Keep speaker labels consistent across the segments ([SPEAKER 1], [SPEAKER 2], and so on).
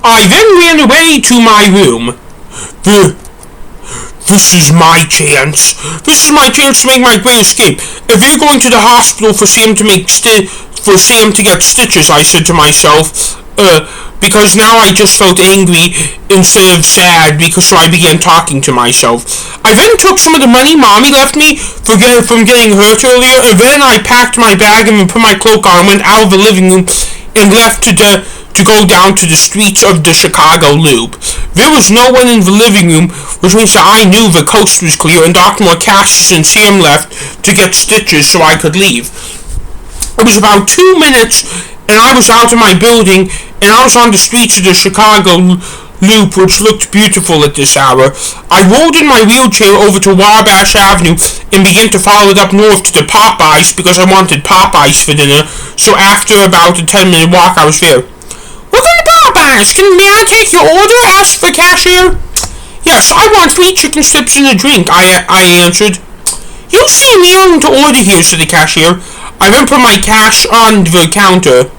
[SPEAKER 1] I then ran away to my room. This is my chance. This is my chance to make my great escape. If you're going to the hospital for Sam to get stitches, I said to myself, because now I just felt angry instead of sad, because so I began talking to myself. I then took some of the money Mommy left me from getting hurt earlier, and then I packed my bag and put my cloak on, went out of the living room, and left to go down to the streets of the Chicago Loop. There was no one in the living room, which means that I knew the coast was clear, and Dr. Cassius and Sam left to get stitches so I could leave. It was about 2 minutes, and I was out of my building, and I was on the streets of the Chicago Loop, which looked beautiful at this hour. I rolled in my wheelchair over to Wabash Avenue and began to follow it up north to the Popeyes because I wanted Popeyes for dinner, so after about a 10-minute walk I was there. "Welcome to Popeyes. May I take your order?" asked the cashier. "Yes, I want 3 chicken strips and a drink," I answered. "You seem young to order here," said the cashier. I then put my cash on the counter.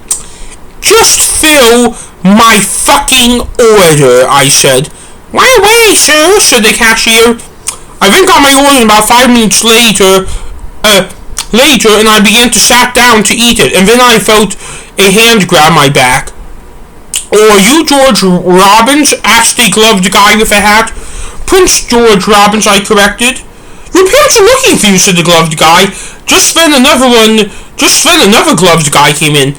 [SPEAKER 1] "Just fill my fucking order," I said. "Right away, sir," said the cashier. I then got my order, and about 5 minutes later, and I began to sat down to eat it, and then I felt a hand grab my back. "Oh, are you George Robbins?" asked the gloved guy with a hat. "Prince George Robbins," I corrected. "Your parents are looking for you," said the gloved guy. Just then another gloved guy came in.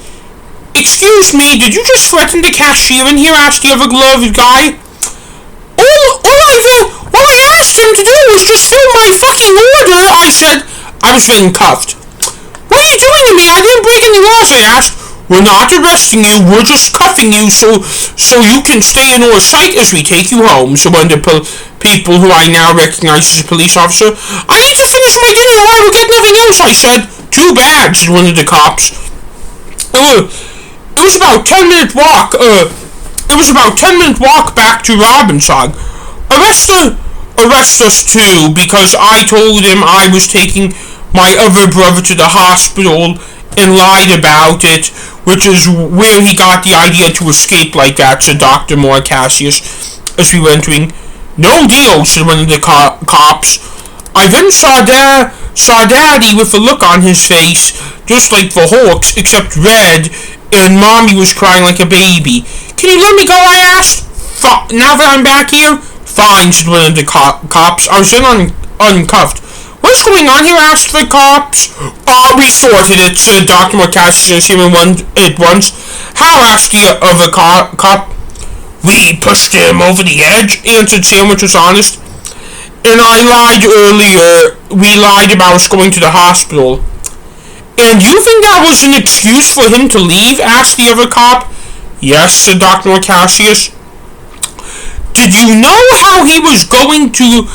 [SPEAKER 1] "Excuse me, did you just threaten the cashier in here?" asked the other gloved guy. All I asked him to do was just fill my fucking order," I said. I was then cuffed. "What are you doing to me? I didn't break any laws," I asked. "We're not arresting you, we're just cuffing you so you can stay in our sight as we take you home," said one of the people who I now recognize as a police officer. "I need to finish my dinner or I will get nothing else," I said. "Too bad," said one of the cops. It was about 10-minute walk. It was about 10-minute walk back to Robbinsog. Arrest us too, because I told him I was taking my other brother to the hospital and lied about it, which is where he got the idea to escape like that, said Dr. Cassius as we were entering. "No deal," said one of the cops. I then saw Daddy with a look on his face, just like the Hulk's, except red, and Mommy was crying like a baby. "Can you let me go?" I asked. "Now that I'm back here?" "Fine," said one of the cops. I was then uncuffed. "What's going on here?" asked the cops. We sorted it," said Dr. Cassius at once. "How?" asked the other cop. "We pushed him over the edge," answered Sam, which was honest. "And I lied earlier. We lied about us going to the hospital." "And you think that was an excuse for him to leave?" asked the other cop. "Yes," said Dr. Cassius. "Did you know how he was going to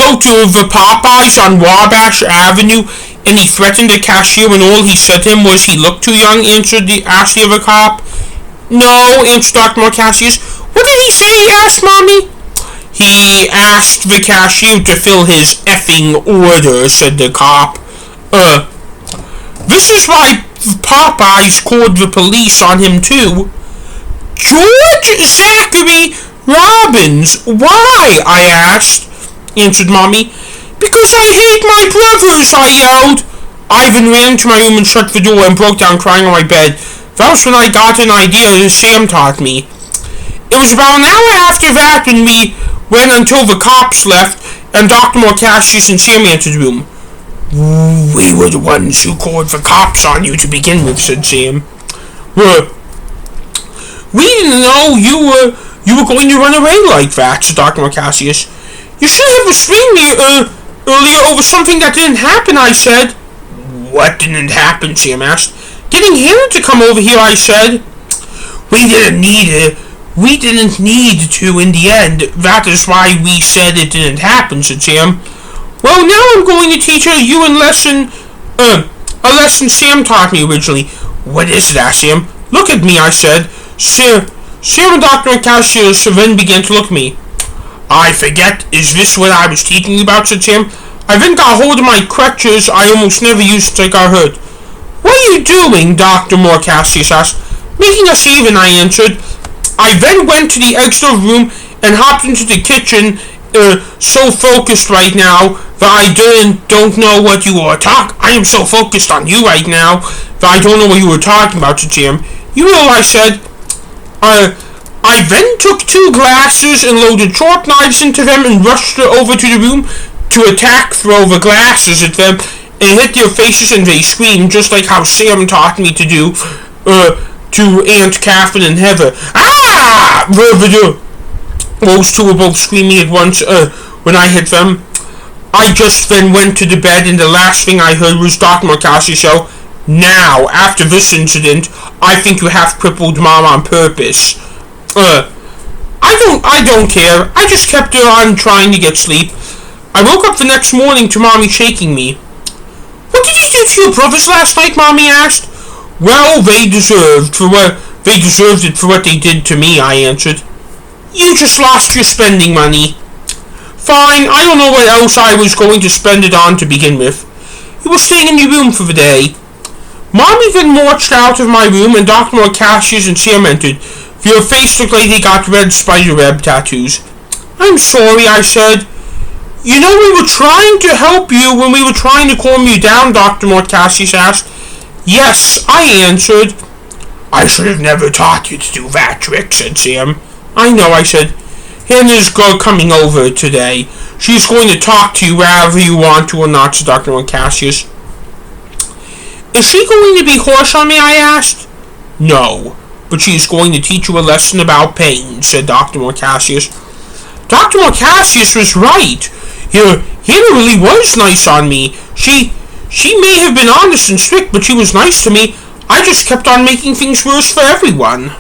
[SPEAKER 1] go to the Popeyes on Wabash Avenue, and he threatened the cashier when all he said to him was he looked too young?" asked the other cop. "No," answered Dr. Cassius. "What did he say?" asked Mommy. "He asked the cashier to fill his effing order," said the cop. This is why Popeyes called the police on him too." "George Zachary Robbins, why?" I asked. Answered Mommy. "Because I hate my brothers," I yelled. I then ran into my room and shut the door and broke down crying on my bed. That was when I got an idea that Sam taught me. It was about an hour after that when we went until the cops left and Dr. Cassius and Sam entered the room. "We were the ones who called the cops on you to begin with," said Sam. "We didn't know you were going to run away like that," said Dr. Cassius. "You should have restrained me earlier over something that didn't happen," I said. "What didn't happen?" Sam asked. "Getting him to come over here," I said. We didn't need to in the end. That is why we said it didn't happen," said Sam. "Well, now I'm going to teach you a lesson Sam taught me originally." "What is that, Sam?" "Look at me," I said. Sam and Dr. Cassius then began to look at me. "I forget, is this what I was teaching you about?" said Sam. I then got hold of my crutches I almost never used since I got hurt. "What are you doing?" Dr. Cassius asked. "Making us even," I answered. I then went to the extra room and hopped into the kitchen, so focused right now that I don't know what you were talking. I am so focused on you right now that I don't know what you were talking about, Jim. You know what I said? I then took 2 glasses and loaded sharp knives into them and rushed over to the room to throw the glasses at them and hit their faces, and they screamed just like how Sam taught me to do to Aunt Catherine and Heather. Ah! Those 2 were both screaming at once when I hit them. I just then went to the bed, and the last thing I heard was Dr. Marcassi shout, "Now, after this incident, I think you have crippled Mom on purpose." I don't care. I just kept on trying to get sleep. I woke up the next morning to Mommy shaking me. "What did you do to your brothers last night?" Mommy asked. "Well, they deserved it for what they did to me," I answered. "You just lost your spending money." "Fine, I don't know what else I was going to spend it on to begin with. You were staying in your room for the day." Mommy then marched out of my room, and Dr. Marcassi and Sam entered. Your face looked like they got red spiderweb tattoos. "I'm sorry," I said. "You know, we were trying to help you when we were trying to calm you down," Dr. Marcassi asked. "Yes," I answered. "I should have never taught you to do that trick," said Sam. "I know," I said. "Hannah's coming over today. She's going to talk to you whether you want to or not," said Dr. Marcassi. "Is she going to be harsh on me?" I asked. "No, but she's going to teach you a lesson about pain," said Dr. Marcassi. Dr. Marcassi was right. Hannah really was nice on me. She may have been honest and strict, but she was nice to me. I just kept on making things worse for everyone.